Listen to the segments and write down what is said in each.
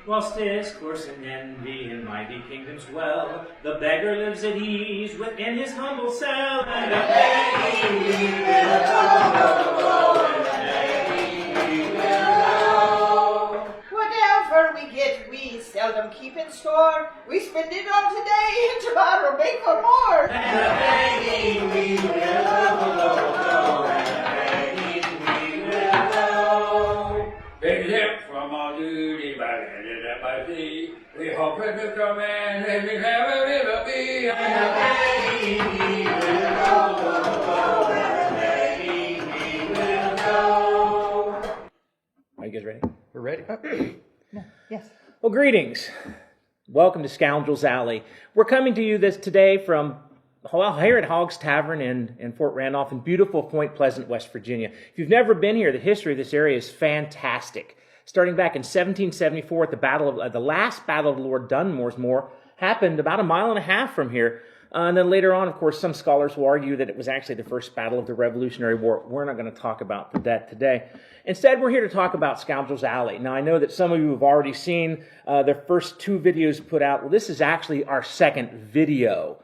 Whilst discourse and envy in mighty kingdoms dwell, the beggar lives at ease within his humble cell, and a begging we will go, and a begging we will go. Whatever we get, we seldom keep in store. We spend it all today, and tomorrow make for more. And a begging we will go, and a begging we will go. Exempt from all duty by sea, we hope that the command that we have a little be. And a begging we will go, and a begging we will go. Are you guys ready? We're ready. Yes. Well, greetings. Welcome to Scoundrel's Alley. We're coming to you today from here at Hogge's Tavern in Fort Randolph in beautiful Point Pleasant, West Virginia. If you've never been here, the history of this area is fantastic. Starting back in 1774 at the last Battle of Lord Dunmore's Moor happened about a mile and a half from here. And then later on, of course, some scholars will argue that it was actually the first battle of the Revolutionary War. We're not going to talk about that today. Instead, we're here to talk about Scoundrel's Alley. Now, I know that some of you have already seen the first two videos put out. Well, this is actually our second video.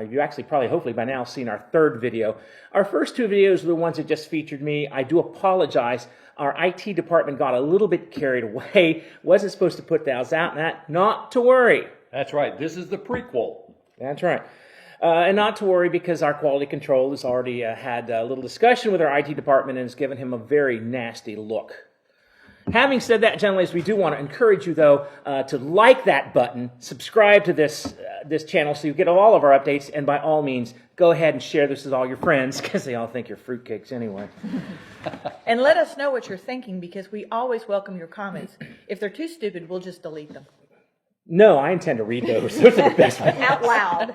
You actually probably, hopefully by now, seen our third video. Our first two videos were the ones that just featured me. I do apologize. Our IT department got a little bit carried away. Wasn't supposed to put those out. Not to worry. That's right. This is the prequel. That's right. And not to worry, because our quality control has already had a little discussion with our IT department and has given him a very nasty look. Having said that, gentlemen, we do want to encourage you, though, to like that button, subscribe to this channel so you get all of our updates, and by all means, go ahead and share this with all your friends, because they all think you're fruitcakes anyway. And let us know what you're thinking, because we always welcome your comments. If they're too stupid, we'll just delete them. No, I intend to read those. Those are the best ones. Out loud.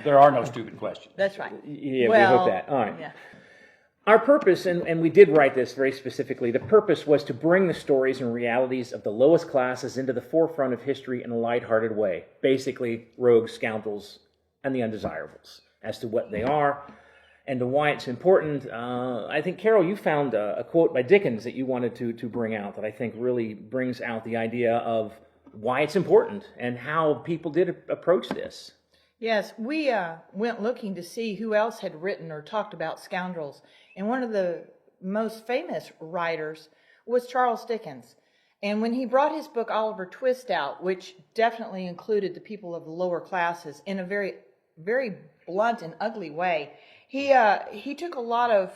There are no stupid questions. That's right. Yeah, well, we hope that. All right. Yeah. Our purpose, and we did write this very specifically, the purpose was to bring the stories and realities of the lowest classes into the forefront of history in a lighthearted way. Basically, rogues, scoundrels, and the undesirables, as to what they are and to why it's important. I think, Carol, you found a quote by Dickens that you wanted to bring out that I think really brings out the idea of why it's important and how people did approach this. Yes, we went looking to see who else had written or talked about scoundrels. And one of the most famous writers was Charles Dickens. And when he brought his book Oliver Twist out, which definitely included the people of the lower classes in a very, very blunt and ugly way, he took a lot of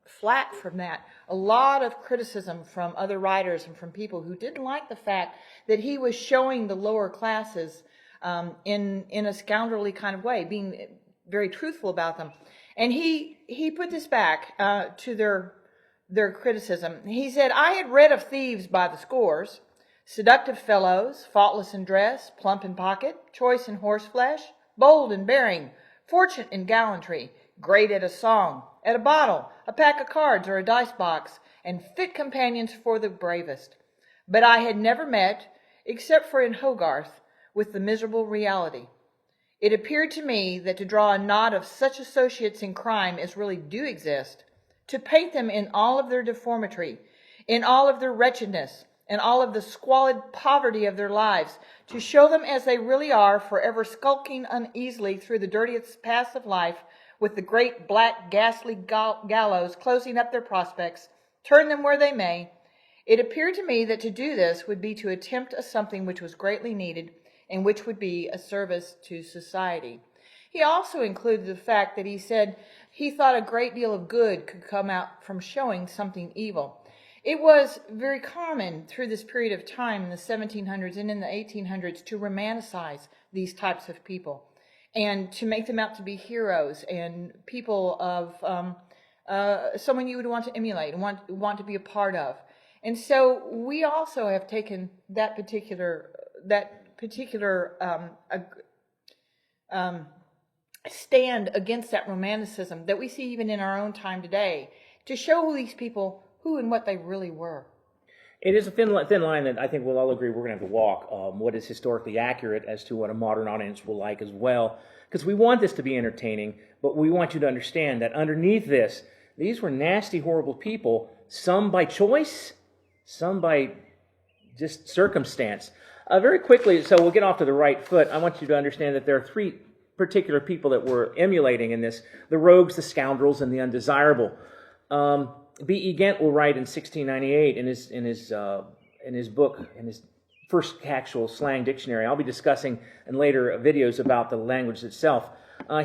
flack from that, a lot of criticism from other writers and from people who didn't like the fact that he was showing the lower classes in a scoundrelly kind of way, being very truthful about them. And he put this back to their criticism. He said, "I had read of thieves by the scores, seductive fellows, faultless in dress, plump in pocket, choice in horseflesh, bold in bearing, fortunate in gallantry, great at a song, at a bottle, a pack of cards, or a dice box, and fit companions for the bravest. But I had never met, except for in Hogarth, with the miserable reality. It appeared to me that to draw a knot of such associates in crime as really do exist, to paint them in all of their deformity, in all of their wretchedness, and all of the squalid poverty of their lives, to show them as they really are, forever skulking uneasily through the dirtiest paths of life, with the great black ghastly gallows closing up their prospects, turn them where they may. It appeared to me that to do this would be to attempt a something which was greatly needed, and which would be a service to society." He also included the fact that he said he thought a great deal of good could come out from showing something evil. It was very common through this period of time in the 1700s and in the 1800s to romanticize these types of people and to make them out to be heroes and people of someone you would want to emulate and want to be a part of. And so we also have taken that particular stand against that romanticism that we see even in our own time today, to show these people who and what they really were. It is a thin line that I think we'll all agree we're going to have to walk. What is historically accurate as to what a modern audience will like as well. Because we want this to be entertaining, but we want you to understand that underneath this, these were nasty, horrible people, some by choice, some by just circumstance. Very quickly, so we'll get off to the right foot. I want you to understand that there are three particular people that we're emulating in this: the rogues, the scoundrels, and the undesirable. B.E. Gent will write in 1698 in his book, in his first actual slang dictionary. I'll be discussing in later videos about the language itself.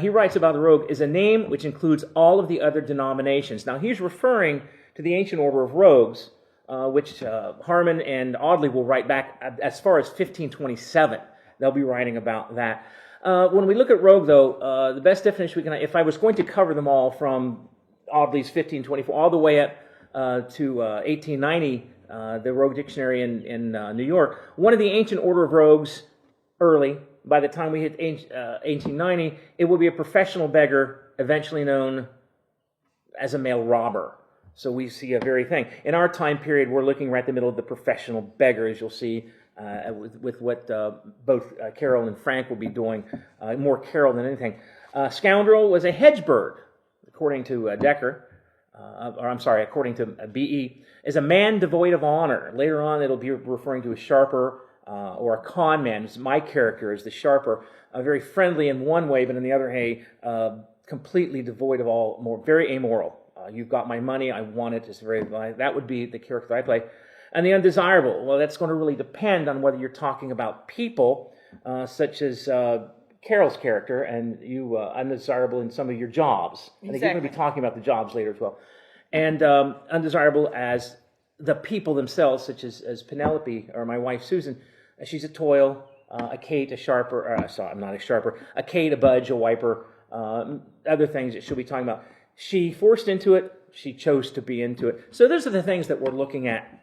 He writes about the rogue is a name which includes all of the other denominations. Now, he's referring to the ancient order of rogues, which Harman and Audley will write back as far as 1527. They'll be writing about that. When we look at rogue, though, the best definition we can, if I was going to cover them all from Audley's 1524 all the way up to 1890, the Rogue Dictionary in New York, one of the ancient order of rogues early, by the time we hit 1890, it will be a professional beggar, eventually known as a male robber. So we see a very thing. In our time period, we're looking right at the middle of the professional beggar, as you'll see with what both Carol and Frank will be doing, more Carol than anything. Scoundrel was a hedge bird, according to according to B.E., is a man devoid of honor. Later on, it'll be referring to a sharper or a con man. My character is the sharper, very friendly in one way, but in the other way, completely devoid of all, very amoral. You've got my money, I want it. That would be the character I play. And the undesirable, well, that's going to really depend on whether you're talking about people, such as Carol's character, and you undesirable in some of your jobs. I think you're going to be talking about the jobs later as well. And undesirable as the people themselves, such as Penelope, or my wife Susan. She's a Toyle, a Kate, a sharper, I'm not a sharper, a Kate, a budge, a wiper, other things that she'll be talking about. She forced into it, she chose to be into it. So those are the things that we're looking at.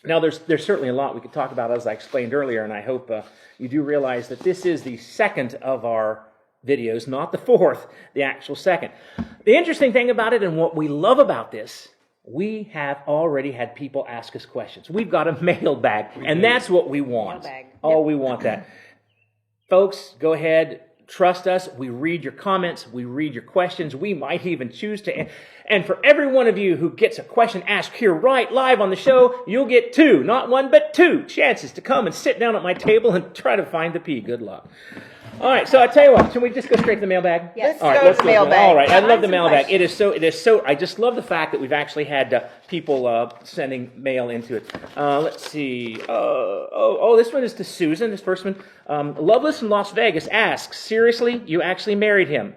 Now, there's certainly a lot we could talk about, as I explained earlier, and I hope you do realize that this is the second of our videos, not the fourth, the actual second. The interesting thing about it, and what we love about this, we have already had people ask us questions. We've got a mailbag, and that's what we want. Mailbag. Oh, we want that. Folks, go ahead. Trust us. We read your comments. We read your questions. We might even choose to. And for every one of you who gets a question asked here right live on the show, you'll get two, not one, but two chances to come and sit down at my table and try to find the P. Good luck. All right, so I tell you what, should we just go straight to the mailbag? Yes. All right, Let's go to the mailbag. All right, I love the Some mailbag. questions. It is so. I just love the fact that we've actually had people sending mail into it. Let's see. This one is to Susan. This first one, Loveless in Las Vegas asks, seriously, you actually married him?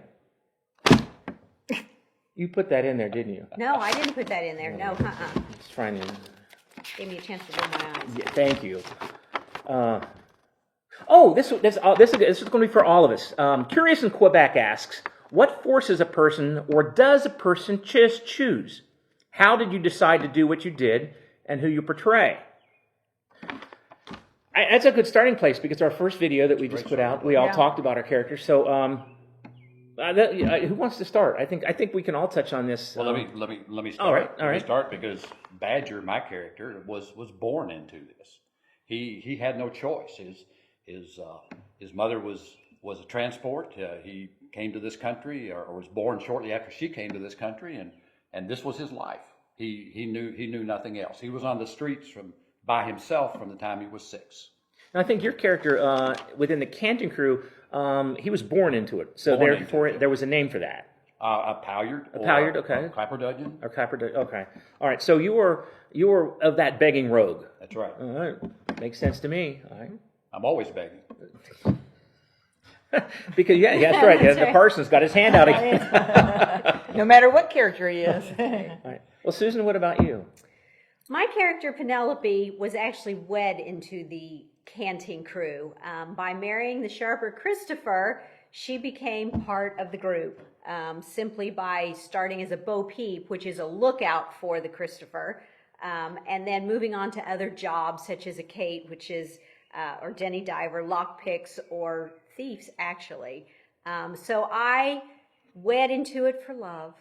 You put that in there, didn't you? No, I didn't put that in there. No, Just trying to. Gave me a chance to roll my eyes. Yeah, thank you. This is going to be for all of us. Curious in Quebec asks, what forces a person, or does a person just choose? How did you decide to do what you did, and who you portray? That's a good starting place, because our first video that we just put out, we all talked about our characters. So, who wants to start? I think we can all touch on this. Well, let me start. All right. Let me start, because Badger, my character, was born into this. He had no choice. His mother was a transport. He came to this country, or was born shortly after she came to this country, and this was his life. He knew nothing else. He was on the streets by himself from the time he was 6. And I think your character within the Canton crew, he was born into it. So therefore, there was a name for that. A Palyard. A Palyard, okay. A Clapperdudgeon. Or Clapper, okay. All right. So you were of that begging rogue. That's right. All right. Makes sense to me. All right. I'm always begging. Because that's right. That's The right. Parson's got his hand out again. No matter what character he is. All right. Well, Susan, what about you? My character, Penelope, was actually wed into the canting crew. By marrying the sharper Christopher, she became part of the group, simply by starting as a Bo Peep, which is a lookout for the Christopher, and then moving on to other jobs, such as a Kate, which is, or Denny Diver, lockpicks, or thieves, actually. So I wed into it for love.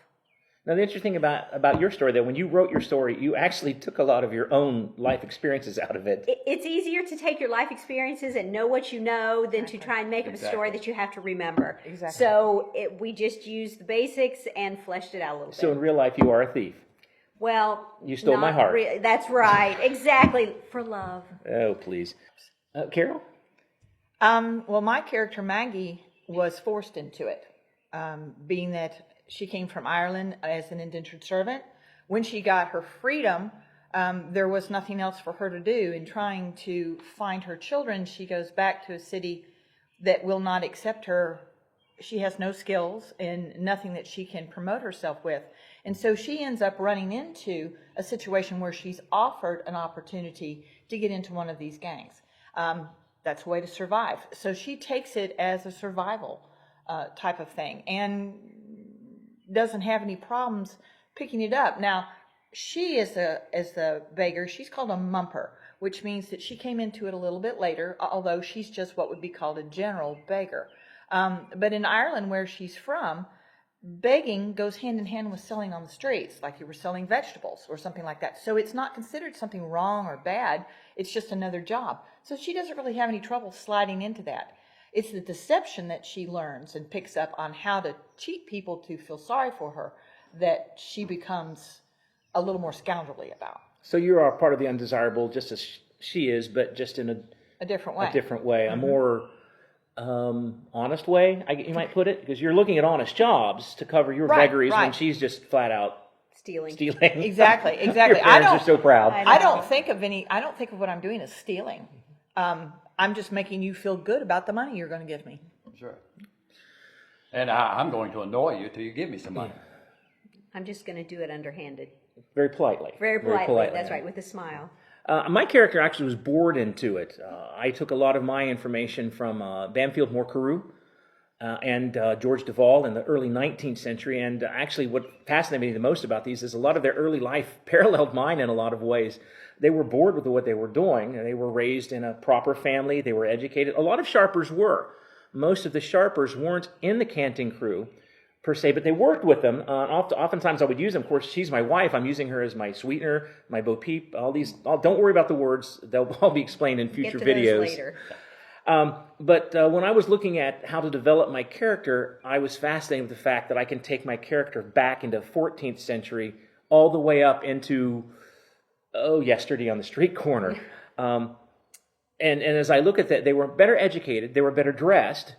Now, the interesting thing about your story, that when you wrote your story, you actually took a lot of your own life experiences out of it. It's easier to take your life experiences and know what you know than to try and make up a story that you have to remember. Exactly. So we just used the basics and fleshed it out a little bit. So in real life, you are a thief. Well, You stole my not heart. that's right. Exactly. For love. Oh, please. Carol? Well, my character Maggie was forced into it, being that she came from Ireland as an indentured servant. When she got her freedom, there was nothing else for her to do. In trying to find her children, she goes back to a city that will not accept her. She has no skills and nothing that she can promote herself with. And so she ends up running into a situation where she's offered an opportunity to get into one of these gangs. That's a way to survive. So she takes it as a survival type of thing and doesn't have any problems picking it up. Now, she is the beggar. She's called a mumper, which means that she came into it a little bit later, although she's just what would be called a general beggar. But in Ireland, where she's from, begging goes hand in hand with selling on the streets, like you were selling vegetables or something like that. So it's not considered something wrong or bad. It's just another job. So she doesn't really have any trouble sliding into that. It's the deception that she learns and picks up on how to cheat people to feel sorry for her that she becomes a little more scoundrelly about. So you are part of the undesirable, just as she is, but just in a different way. A different way, a more honest way, you might put it, because you're looking at honest jobs to cover your vagaries when she's just flat out stealing. Exactly. Your parents are so proud. I don't think of what I'm doing as stealing. I'm just making you feel good about the money you're going to give me. Sure. And I'm going to annoy you till you give me some money. I'm just going to do it underhanded. Very politely. Very politely. That's right, with a smile. My character actually was bored into it. I took a lot of my information from Bamfield Moore Carew and George Duval in the early 19th century. And actually what fascinated me the most about these is a lot of their early life paralleled mine in a lot of ways. They were bored with what they were doing. They were raised in a proper family. They were educated. A lot of sharpers were. Most of the sharpers weren't in the canting crew per se, but they worked with them. Oftentimes I would use them. Of course, she's my wife. I'm using her as my sweetener, my bo peep, all these. Don't worry about the words. They'll all be explained in future videos. Those later. But when I was looking at how to develop my character, I was fascinated with the fact that I can take my character back into 14th century all the way up into, yesterday on the street corner. And as I look at that, they were better educated, they were better dressed,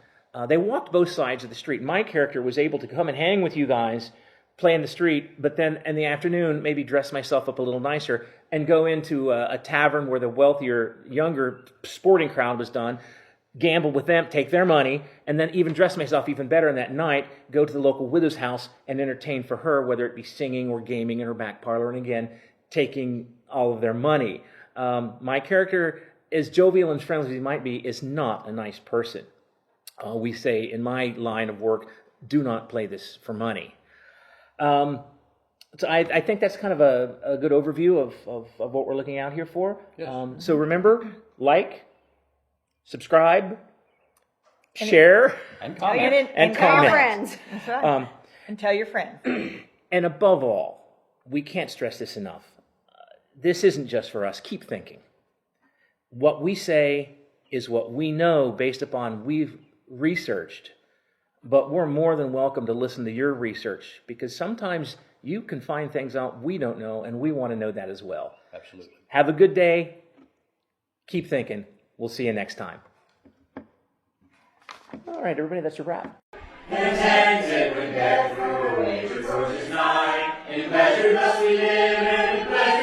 they walked both sides of the street. My character was able to come and hang with you guys, play in the street, but then in the afternoon maybe dress myself up a little nicer and go into a tavern where the wealthier, younger sporting crowd was done, gamble with them, take their money, and then even dress myself even better in that night, go to the local widow's house and entertain for her, whether it be singing or gaming in her back parlor, and again, taking all of their money. My character, as jovial and friendly as he might be, is not a nice person. We say in my line of work, do not play this for money. So I think that's kind of a good overview of what we're looking out here for. Yes. So remember, like, subscribe, share, And comment. And Tell comment. your friends. That's right. And tell your friends. And above all, we can't stress this enough. This isn't just for us. Keep thinking. What we say is what we know based upon we've researched, but we're more than welcome to listen to your research because sometimes you can find things out we don't know, and we want to know that as well. Absolutely. Have a good day. Keep thinking. We'll see you next time. All right, everybody, that's a wrap. His hands it when death through nature approaches nigh. In pleasure thus we live, and in pleasure